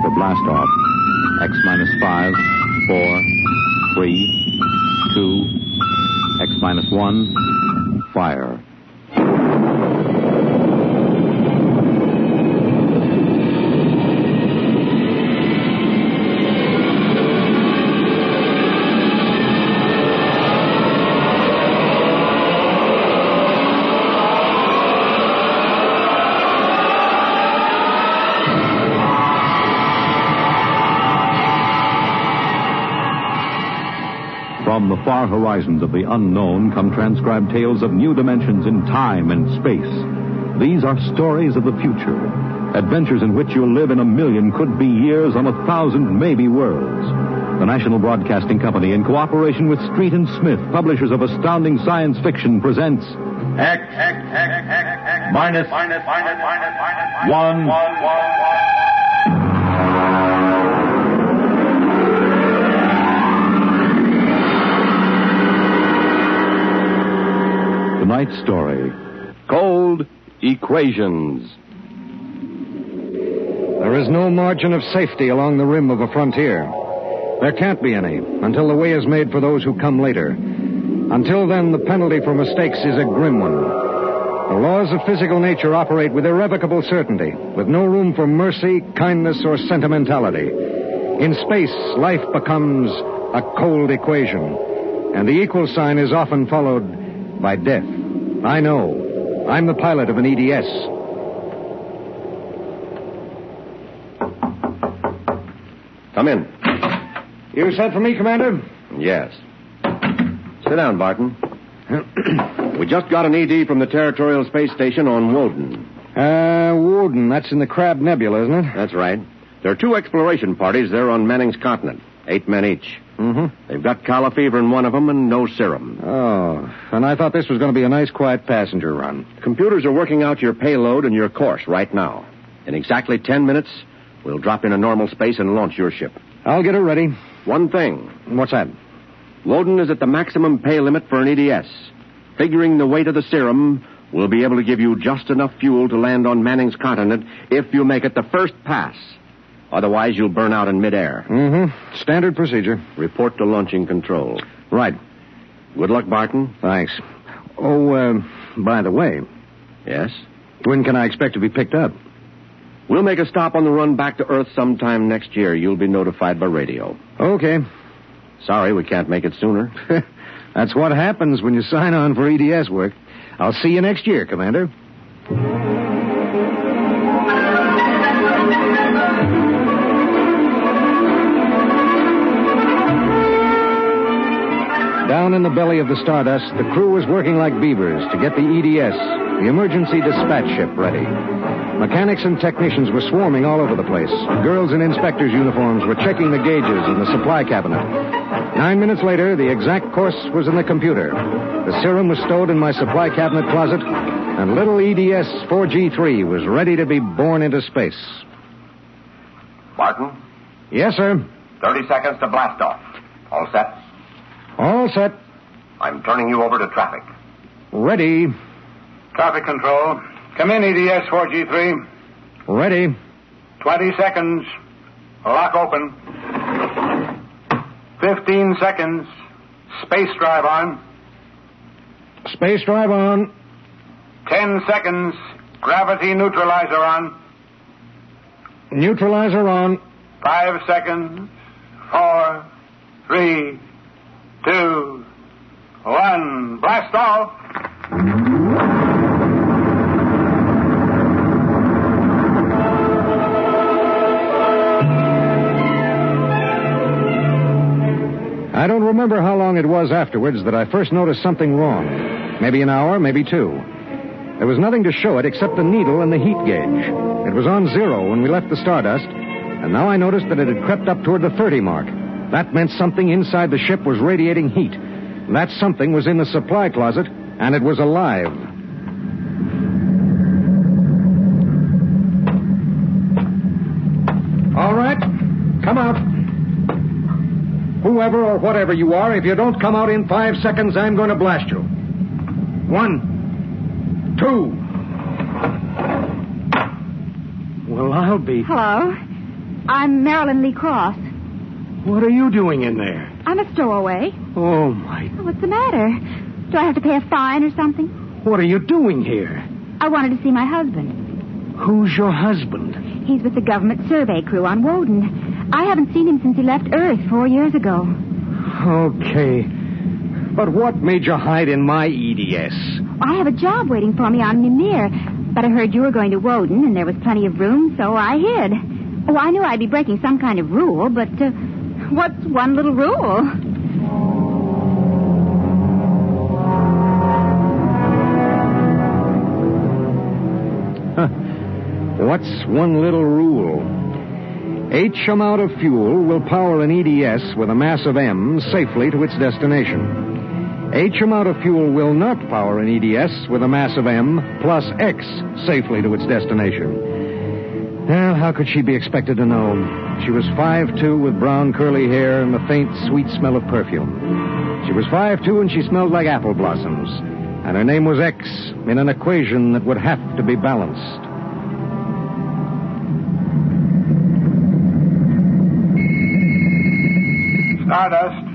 for blastoff. X minus 5, 4, 3, 2, X minus 1, fire. From the far horizons of the unknown come transcribed tales of new dimensions in time and space. These are stories of the future, adventures in which you'll live in a million could-be years on 1,000 maybe worlds. The National Broadcasting Company, in cooperation with Street and Smith, publishers of astounding science fiction, presents X minus 1. Tonight's story, Cold Equations. There is no margin of safety along the rim of a frontier. There can't be any until the way is made for those who come later. Until then, the penalty for mistakes is a grim one. The laws of physical nature operate with irrevocable certainty, with no room for mercy, kindness, or sentimentality. In space, life becomes a cold equation, and the equal sign is often followed by death. I know. I'm the pilot of an EDS. Come in. You sent for me, Commander? Yes. Sit down, Barton. We just got an ED from the Territorial Space Station on Woden. Woden. That's in the Crab Nebula, isn't it? That's right. There are 2 exploration parties there on Manning's continent. 8 men each. Mm-hmm. They've got calla fever in one of them and no serum. Oh, and I thought this was going to be a nice, quiet passenger run. Computers are working out your payload and your course right now. In exactly 10 minutes, we'll drop in a normal space and launch your ship. I'll get her ready. One thing. What's that? Woden is at the maximum pay limit for an EDS. Figuring the weight of the serum, we'll be able to give you just enough fuel to land on Manning's continent if you make it the first pass. Otherwise, you'll burn out in midair. Mm-hmm. Standard procedure. Report to launching control. Right. Good luck, Barton. Thanks. Oh, by the way. Yes? When can I expect to be picked up? We'll make a stop on the run back to Earth sometime next year. You'll be notified by radio. Okay. Sorry, we can't make it sooner. That's what happens when you sign on for EDS work. I'll see you next year, Commander. Down in the belly of the Stardust, the crew was working like beavers to get the EDS, the emergency dispatch ship, ready. Mechanics and technicians were swarming all over the place. Girls in inspectors' uniforms were checking the gauges in the supply cabinet. 9 minutes later, the exact course was in the computer. The serum was stowed in my supply cabinet closet, and little EDS 4G3 was ready to be born into space. Barton? Yes, sir. 30 seconds to blast off. All set? All set. I'm turning you over to traffic. Ready. Traffic control. Come in, EDS 4G3. Ready. 20 seconds. Lock open. 15 seconds. Space drive on. Space drive on. 10 seconds. Gravity neutralizer on. Neutralizer on. 5 seconds. 4, 3, 2, 1. Blast off. I don't remember how long it was afterwards that I first noticed something wrong. Maybe an hour, maybe 2. There was nothing to show it except the needle and the heat gauge. It was on 0 when we left the Stardust, and now I noticed that it had crept up toward the 30 mark. That meant something inside the ship was radiating heat. That something was in the supply closet, and it was alive. All right, come out. Whoever or whatever you are, if you don't come out in 5 seconds, I'm going to blast you. 1, 2. Well, I'll be... Hello. I'm Marilyn Lee Cross. What are you doing in there? I'm a stowaway. Oh, my... What's the matter? Do I have to pay a fine or something? What are you doing here? I wanted to see my husband. Who's your husband? He's with the government survey crew on Woden. I haven't seen him since he left Earth 4 years ago. Okay. But what made you hide in my EDS? I have a job waiting for me on Mimir, but I heard you were going to Woden, and there was plenty of room, so I hid. Oh, I knew I'd be breaking some kind of rule, but what's one little rule? What's one little rule? H amount of fuel will power an EDS with a mass of M safely to its destination. H amount of fuel will not power an EDS with a mass of M plus X safely to its destination. Well, how could she be expected to know? She was 5'2" with brown curly hair and the faint, sweet smell of perfume. She was 5'2" and she smelled like apple blossoms. And her name was X in an equation that would have to be balanced. Stardust.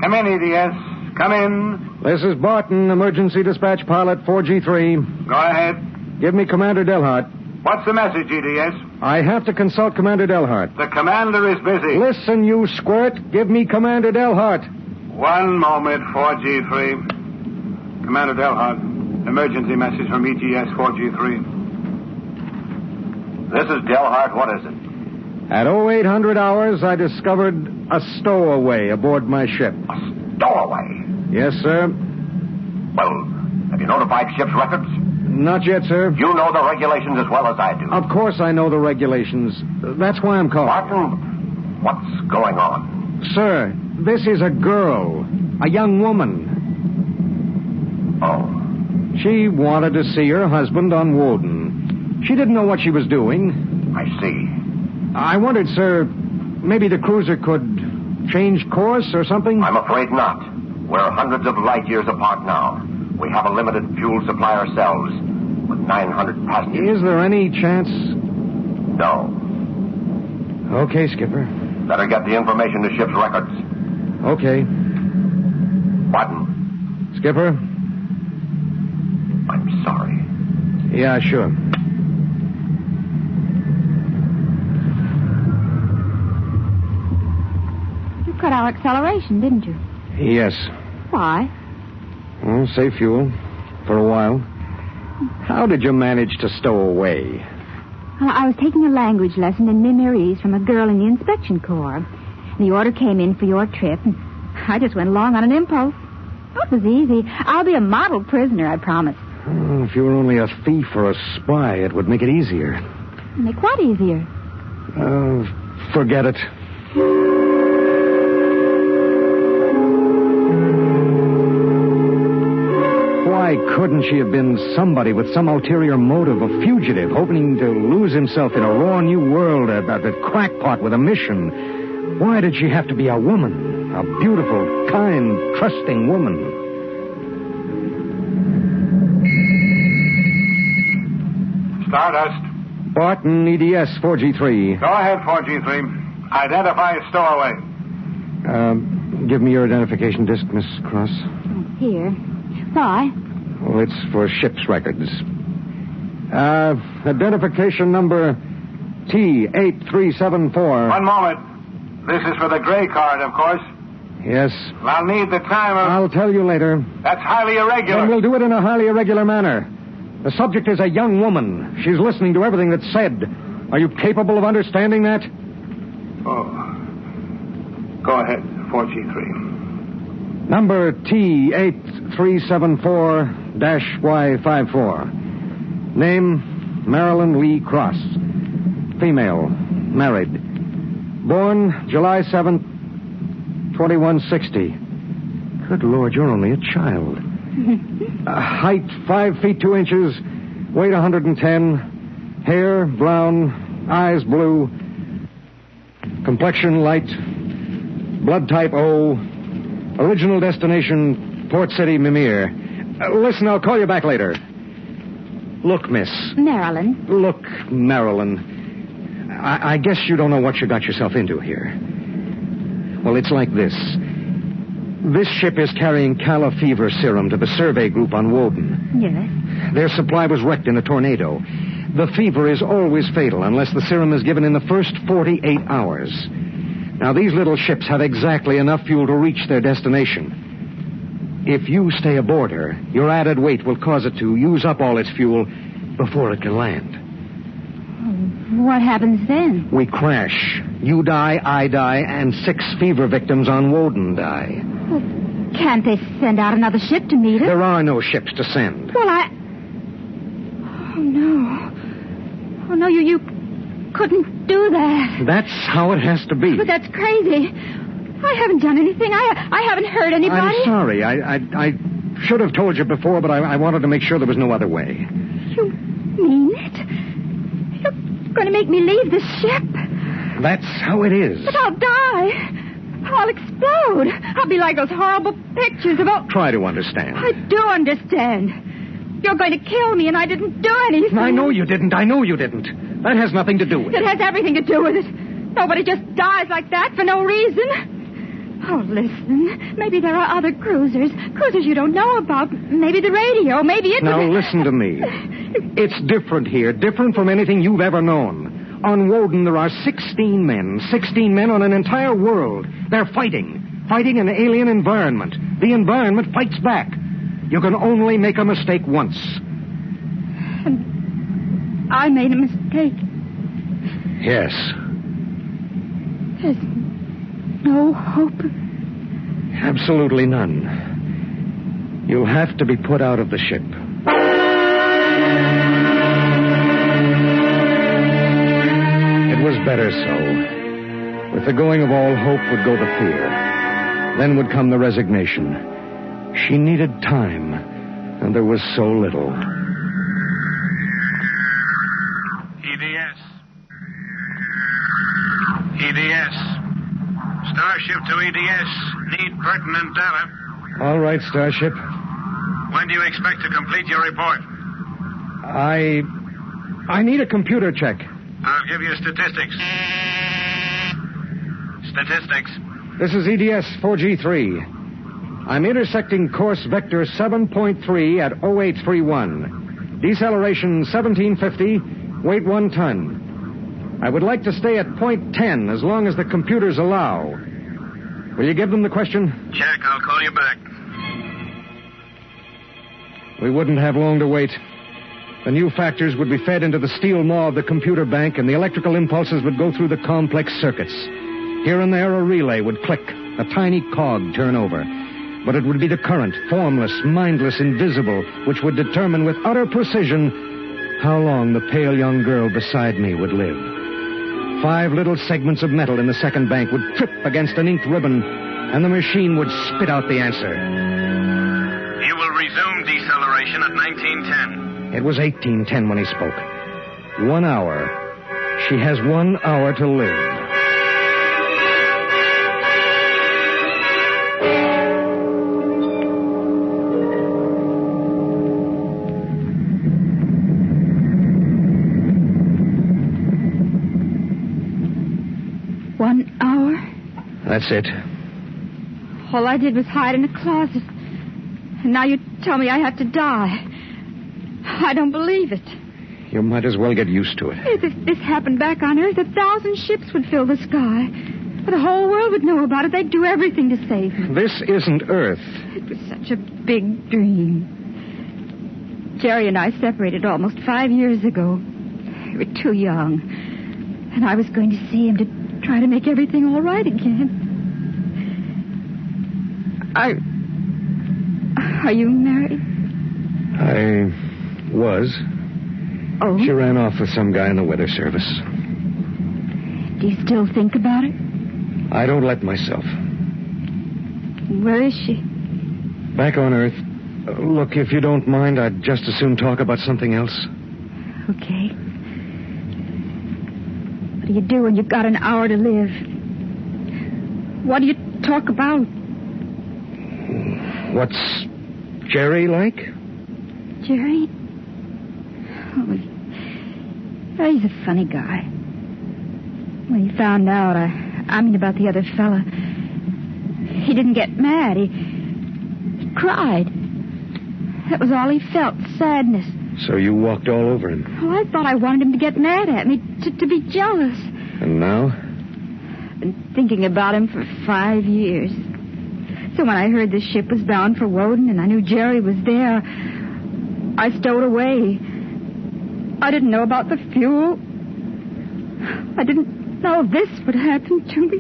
Come in, EDS. Come in. This is Barton, emergency dispatch pilot 4G3. Go ahead. Give me Commander Delhart. What's the message, EDS? I have to consult Commander Delhart. The commander is busy. Listen, you squirt. Give me Commander Delhart. One moment, 4G3. Commander Delhart. Emergency message from ETS 4G3. This is Delhart. What is it? At 0800 hours, I discovered a stowaway aboard my ship. A stowaway? Yes, sir. Well, have you notified ship's records? Not yet, sir. You know the regulations as well as I do. Of course I know the regulations. That's why I'm calling. Martin, what's going on? Sir, this is a girl. A young woman. Oh. She wanted to see her husband on Woden. She didn't know what she was doing. I see. I wondered, sir, maybe the cruiser could change course or something? I'm afraid not. We're hundreds of light years apart now. We have a limited fuel supply ourselves, with 900 passengers. Is there any chance? No. Okay, Skipper. Better get the information to ship's records. Okay. Martin. Skipper? I'm sorry. Yeah, sure. You cut our acceleration, didn't you? Yes. Why? Well, save fuel. For a while. How did you manage to stow away? Well, I was taking a language lesson in Mimirese from a girl in the inspection corps. The order came in for your trip, and I just went along on an impulse. It was easy. I'll be a model prisoner, I promise. Oh, if you were only a thief or a spy, it would make it easier. Make what easier? Forget it. Why couldn't she have been somebody with some ulterior motive, a fugitive, hoping to lose himself in a raw new world, a crackpot with a mission? Why did she have to be a woman? A beautiful, kind, trusting woman? Stardust. Barton, EDS 4G3. Go ahead, 4G3. Identify stowaway. Give me your identification disc, Miss Cross. Here. Why? Well, it's for ship's records. Identification number T8374. One moment. This is for the gray card, of course. Yes. I'll need the time of... I'll tell you later. That's highly irregular. Then we'll do it in a highly irregular manner. The subject is a young woman. She's listening to everything that's said. Are you capable of understanding that? Oh. Go ahead, 4G3. Number T8374-Y54. Name, Marilyn Lee Cross. Female, married. Born July 7th, 2160. Good Lord, you're only a child. Height 5 feet 2 inches, weight 110, hair brown, eyes blue, complexion light, blood type O, original destination Port City, Mimir. Listen, I'll call you back later. Look, miss. Marilyn. Look, Marilyn. I guess you don't know what you got yourself into here. Well, it's like this. This ship is carrying Calla fever serum to the survey group on Woden. Yes. Their supply was wrecked in a tornado. The fever is always fatal unless the serum is given in the first 48 hours. Now, these little ships have exactly enough fuel to reach their destination. If you stay aboard her, your added weight will cause it to use up all its fuel before it can land. What happens then? We crash. You die, I die, and 6 fever victims on Woden die. Well, can't they send out another ship to meet us? There are no ships to send. Well, Oh, no. Oh, no, you couldn't do that. That's how it has to be. But that's crazy. I haven't done anything. I haven't hurt anybody. I'm sorry. I should have told you before, but I wanted to make sure there was no other way. You mean it? You're going to make me leave this ship? That's how it is. But I'll die. I'll explode. I'll be like those horrible pictures about... Try to understand. I do understand. You're going to kill me, and I didn't do anything. I know you didn't. That has nothing to do with it. It has everything to do with it. Nobody just dies like that for no reason. Oh, listen. Maybe there are other cruisers. Cruisers you don't know about. Maybe the radio. Maybe it... Now, listen to me. It's different here. Different from anything you've ever known. On Woden, there are 16 men. 16 men on an entire world. They're fighting. Fighting an alien environment. The environment fights back. You can only make a mistake once. And I made a mistake. Yes. There's no hope. Absolutely none. You'll have to be put out of the ship. It was better so. With the going of all hope would go the fear. Then would come the resignation. She needed time, and there was so little. EDS. Starship to EDS. Need pertinent data. All right, Starship. When do you expect to complete your report? I need a computer check. I'll give you statistics. Statistics. This is EDS 4G3. I'm intersecting course vector 7.3 at 0831. Deceleration 1750, weight 1 ton. I would like to stay at point 10 as long as the computers allow. Will you give them the question? Check. I'll call you back. We wouldn't have long to wait. The new factors would be fed into the steel maw of the computer bank, and the electrical impulses would go through the complex circuits. Here and there, a relay would click, a tiny cog turn over. But it would be the current, formless, mindless, invisible, which would determine with utter precision how long the pale young girl beside me would live. 5 little segments of metal in the second bank would trip against an inked ribbon, and the machine would spit out the answer. You will resume deceleration at 1910. It was 1810 when he spoke. 1 hour. She has 1 hour to live. That's it. All I did was hide in a closet. And now you tell me I have to die. I don't believe it. You might as well get used to it. If this happened back on Earth, 1,000 ships would fill the sky. The whole world would know about it. They'd do everything to save me. This isn't Earth. It was such a big dream. Jerry and I separated almost 5 years ago. We were too young. And I was going to see him to try to make everything all right again. Are you married? I was. Oh? She ran off with some guy in the weather service. Do you still think about it? I don't let myself. Where is she? Back on Earth. Look, if you don't mind, I'd just as soon talk about something else. Okay. What do you do when you've got an hour to live? What do you talk about? What's Jerry like? Jerry? Oh, he's a funny guy. When he found out, I mean about the other fella, he didn't get mad. He cried. That was all he felt, sadness. So you walked all over him. Oh, I thought I wanted him to get mad at me, to be jealous. And now? I've been thinking about him for 5 years. So when I heard the ship was bound for Woden and I knew Jerry was there, I stowed away. I didn't know about the fuel. I didn't know this would happen to me.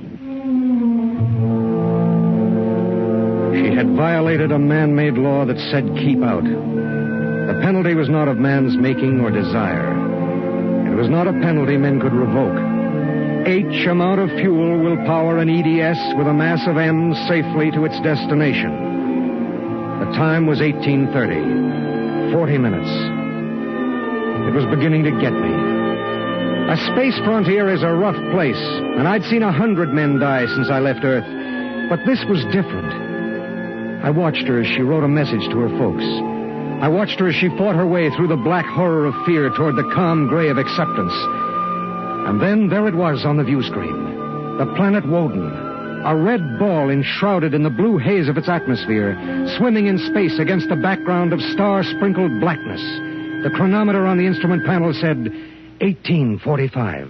She had violated a man-made law that said keep out. The penalty was not of man's making or desire. It was not a penalty men could revoke. H amount of fuel will power an EDS with a mass of M safely to its destination. The time was 18:30. 40 minutes. It was beginning to get me. A space frontier is a rough place, and I'd seen 100 men die since I left Earth. But this was different. I watched her as she wrote a message to her folks. I watched her as she fought her way through the black horror of fear toward the calm gray of acceptance. And then there it was on the view screen. The planet Woden. A red ball enshrouded in the blue haze of its atmosphere, swimming in space against the background of star-sprinkled blackness. The chronometer on the instrument panel said 18:45.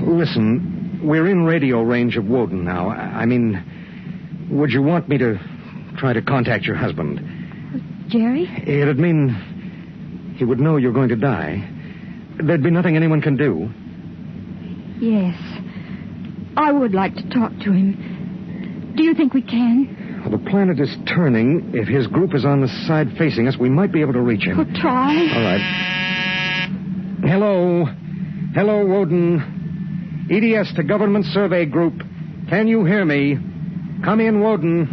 Listen, we're in radio range of Woden now. I mean, would you want me to try to contact your husband? Jerry? It'd mean he would know you're going to die. There'd be nothing anyone can do. Yes. I would like to talk to him. Do you think we can? Well, the planet is turning. If his group is on the side facing us, we might be able to reach him. We'll try. All right. Hello. Hello, Woden. EDS to Government Survey Group. Can you hear me? Come in, Woden.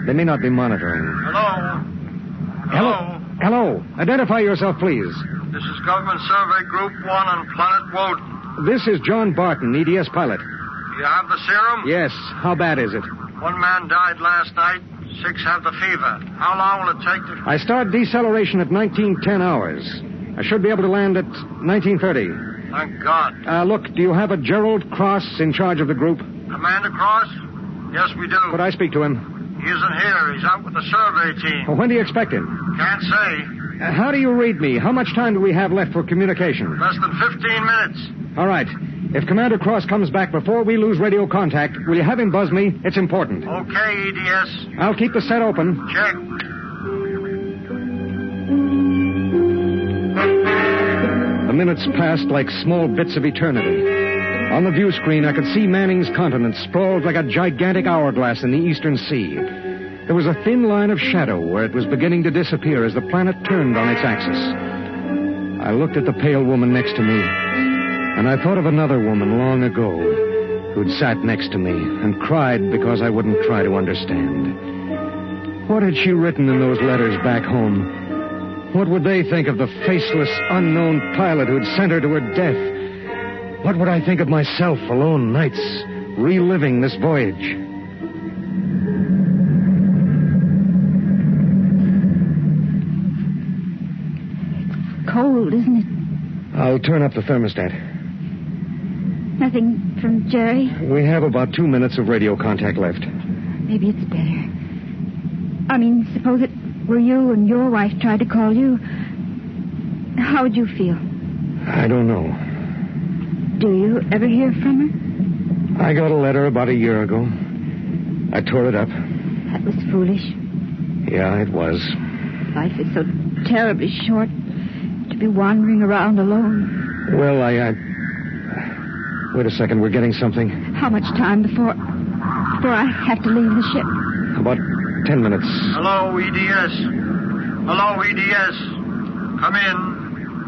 They may not be monitoring. Hello? Hello? Hello. Identify yourself, please. This is Government Survey Group 1 on Planet Woden. This is John Barton, EDS pilot. You have the serum? Yes. How bad is it? 1 man died last night. 6 have the fever. How long will it take to... I start deceleration at 19:10 hours. I should be able to land at 19:30. Thank God. Look, do you have a Gerald Cross in charge of the group? Commander Cross? Yes, we do. Could I speak to him? He isn't here. He's out with the survey team. Well, when do you expect him? Can't say. How do you read me? How much time do we have left for communication? Less than 15 minutes. All right. If Commander Cross comes back before we lose radio contact, will you have him buzz me? It's important. Okay, EDS. I'll keep the set open. Check. The minutes passed like small bits of eternity. On the view screen, I could see Manning's continent sprawled like a gigantic hourglass in the eastern sea. There was a thin line of shadow where it was beginning to disappear as the planet turned on its axis. I looked at the pale woman next to me, and I thought of another woman long ago who'd sat next to me and cried because I wouldn't try to understand. What had she written in those letters back home? What would they think of the faceless, unknown pilot who'd sent her to her death? What would I think of myself alone nights, reliving this voyage? It's cold, isn't it? I'll turn up the thermostat. Nothing from Jerry? We have about 2 minutes of radio contact left. Maybe it's better. I mean, suppose it were you and your wife tried to call you. How would you feel? I don't know. Do you ever hear from her? I got a letter about a year ago. I tore it up. That was foolish. Yeah, it was. Life is so terribly short to be wandering around alone. Well, Wait a second, we're getting something. How much time before I have to leave the ship? About 10 minutes. Hello, EDS. Hello, EDS. Come in.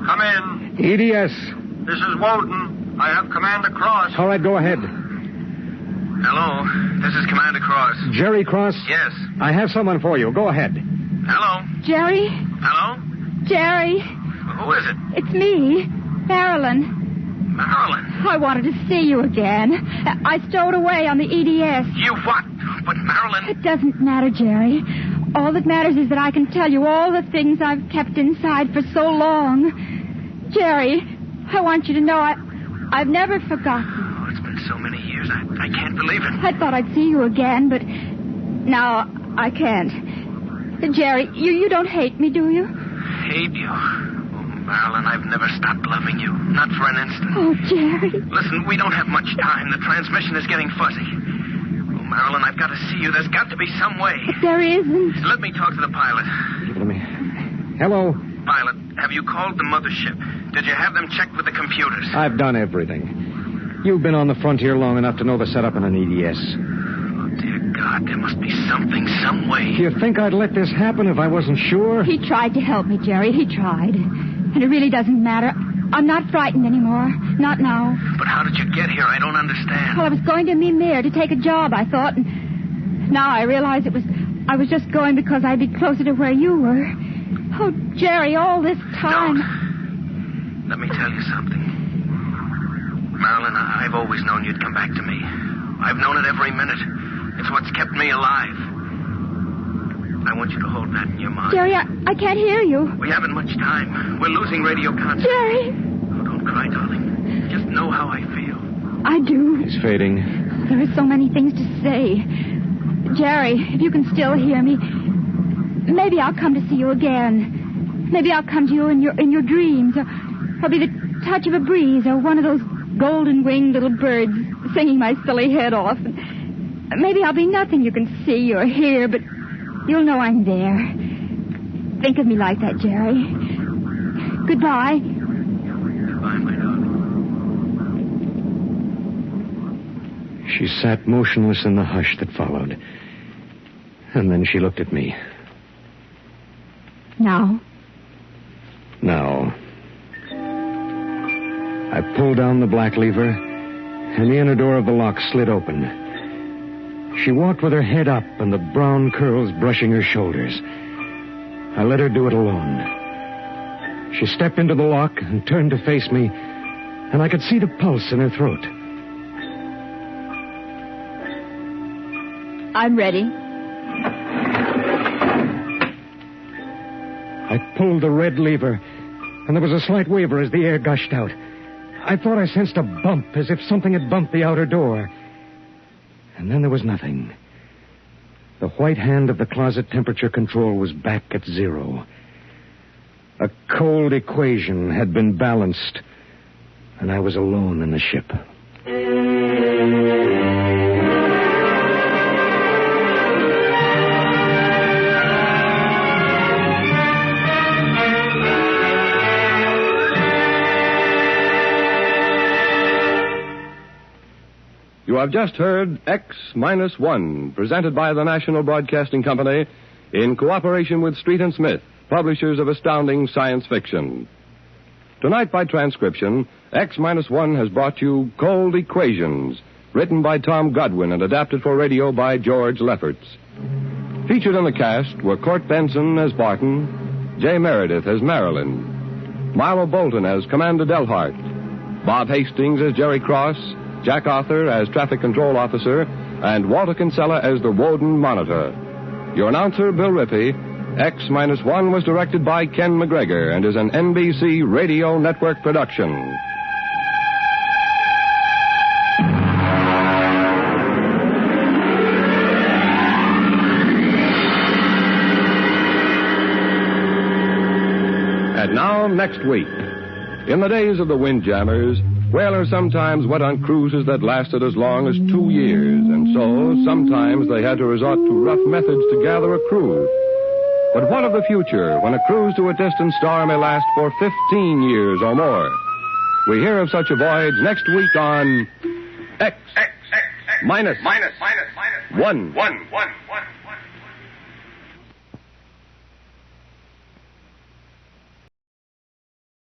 Come in. EDS. This is Woden. I have Commander Cross. All right, go ahead. Hello, this is Commander Cross. Jerry Cross? Yes. I have someone for you. Go ahead. Hello. Jerry? Hello? Jerry? Who is it? It's me, Marilyn. Marilyn. I wanted to see you again. I stowed away on the EDS. You what? But Marilyn... It doesn't matter, Jerry. All that matters is that I can tell you all the things I've kept inside for so long. Jerry, I want you to know I've never forgotten. Oh, it's been so many years. I can't believe it. I thought I'd see you again, but now I can't. Jerry, you don't hate me, do you? Hate you? Oh, Marilyn, I've never stopped loving you. Not for an instant. Oh, Jerry. Listen, we don't have much time. The transmission is getting fuzzy. Oh, Marilyn, I've got to see you. There's got to be some way. But there isn't. Let me talk to the pilot. Give it to me. Hello. Pilot, have you called the mothership? Did you have them checked with the computers? I've done everything. You've been on the frontier long enough to know the setup in an EDS. Oh, dear God, there must be something, some way. Do you think I'd let this happen if I wasn't sure? He tried to help me, Jerry. He tried. And it really doesn't matter. I'm not frightened anymore. Not now. But how did you get here? I don't understand. Well, I was going to Mimir to take a job, I thought. And now I realize I was just going because I'd be closer to where you were. Oh, Jerry, all this time. Don't. Let me tell you something. Marilyn, I've always known you'd come back to me. I've known it every minute. It's what's kept me alive. I want you to hold that in your mind. Jerry, I can't hear you. We haven't much time. We're losing radio contact. Jerry! Oh, don't cry, darling. Just know how I feel. I do. He's fading. There are so many things to say. Jerry, if you can still hear me, maybe I'll come to see you again. Maybe I'll come to you in your dreams, or be the touch of a breeze, or one of those golden-winged little birds singing my silly head off. Maybe I'll be nothing you can see or hear, but you'll know I'm there. Think of me like that, Jerry. Goodbye. Goodbye, my darling. She sat motionless in the hush that followed. And then she looked at me. Now? Now. I pulled down the black lever, and the inner door of the lock slid open. She walked with her head up and the brown curls brushing her shoulders. I let her do it alone. She stepped into the lock and turned to face me, and I could see the pulse in her throat. I'm ready. I pulled the red lever, and there was a slight waver as the air gushed out. I thought I sensed a bump, as if something had bumped the outer door. And then there was nothing. The white hand of the closet temperature control was back at 0. A cold equation had been balanced, and I was alone in the ship. You have just heard X-1, presented by the National Broadcasting Company in cooperation with Street & Smith, publishers of astounding science fiction. Tonight, by transcription, X-1 has brought you Cold Equations, written by Tom Godwin and adapted for radio by George Lefferts. Featured in the cast were Court Benson as Barton, Jay Meredith as Marilyn, Milo Bolton as Commander Delhart, Bob Hastings as Jerry Cross, Jack Arthur as Traffic Control Officer, and Walter Kinsella as the Woden Monitor. Your announcer, Bill Rippey. X-1 was directed by Ken McGregor and is an NBC Radio Network production. And now, next week. In the days of the Windjammers, whalers sometimes went on cruises that lasted as long as 2 years, and so sometimes they had to resort to rough methods to gather a crew. But what of the future when a cruise to a distant star may last for 15 years or more? We hear of such a voyage next week on X minus 1.